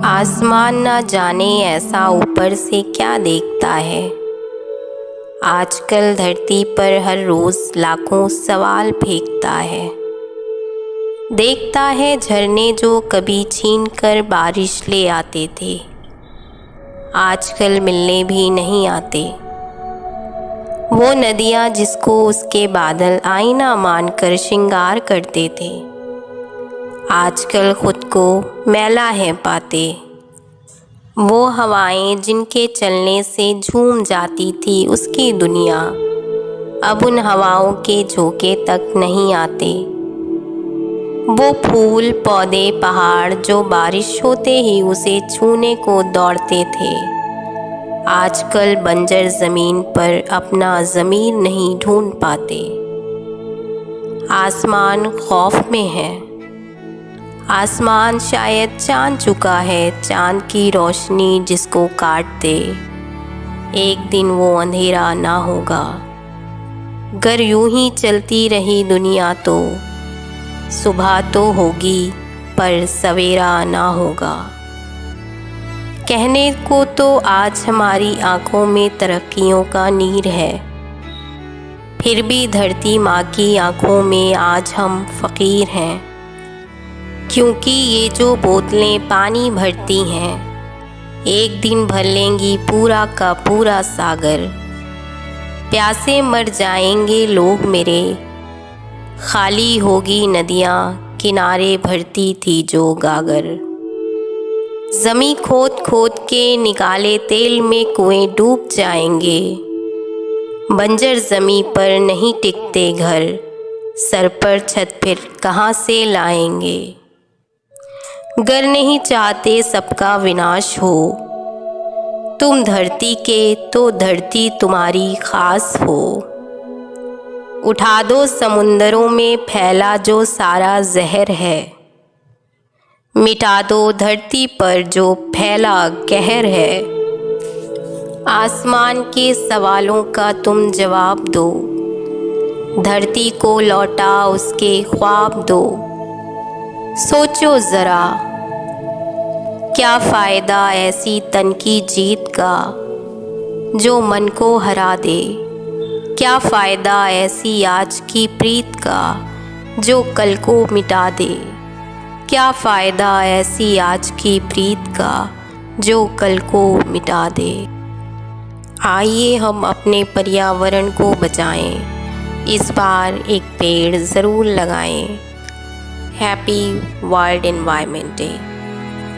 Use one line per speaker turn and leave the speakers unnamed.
आसमान ना जाने ऐसा ऊपर से क्या देखता है। आजकल धरती पर हर रोज़ लाखों सवाल फेंकता है। देखता है झरने जो कभी छीन कर बारिश ले आते थे, आजकल मिलने भी नहीं आते। वो नदियाँ जिसको उसके बादल आईना मानकर श्रृंगार करते थे, आजकल खुद को मैला है पाते। वो हवाएं जिनके चलने से झूम जाती थी उसकी दुनिया, अब उन हवाओं के झोंके तक नहीं आते। वो फूल पौधे पहाड़ जो बारिश होते ही उसे छूने को दौड़ते थे, आजकल बंजर ज़मीन पर अपना ज़मीर नहीं ढूंढ पाते। आसमान खौफ में है। आसमान शायद जान चुका है चांद की रोशनी जिसको काट दे, एक दिन वो अंधेरा ना होगा। गर यूं ही चलती रही दुनिया तो सुबह तो होगी पर सवेरा ना होगा। कहने को तो आज हमारी आंखों में तरक्कियों का नीर है, फिर भी धरती माँ की आंखों में आज हम फ़कीर हैं। क्योंकि ये जो बोतलें पानी भरती हैं, एक दिन भर लेंगी पूरा का पूरा सागर। प्यासे मर जाएंगे लोग मेरे, खाली होगी नदियाँ किनारे भरती थी जो गागर। ज़मीं खोद खोद के निकाले तेल में कुएं डूब जाएंगे, बंजर ज़मीं पर नहीं टिकते घर, सर पर छत फिर कहाँ से लाएंगे। गर नहीं चाहते सबका विनाश हो तुम धरती के, तो धरती तुम्हारी खास हो। उठा दो समुंदरों में फैला जो सारा जहर है, मिटा दो धरती पर जो फैला कहर है। आसमान के सवालों का तुम जवाब दो, धरती को लौटा उसके ख्वाब दो। सोचो ज़रा क्या फ़ायदा ऐसी तन की जीत का जो मन को हरा दे। क्या फ़ायदा ऐसी आज की प्रीत का जो कल को मिटा दे। क्या फ़ायदा ऐसी आज की प्रीत का जो कल को मिटा दे। आइए हम अपने पर्यावरण को बचाएं, इस बार एक पेड़ ज़रूर लगाएं। Happy world environment day.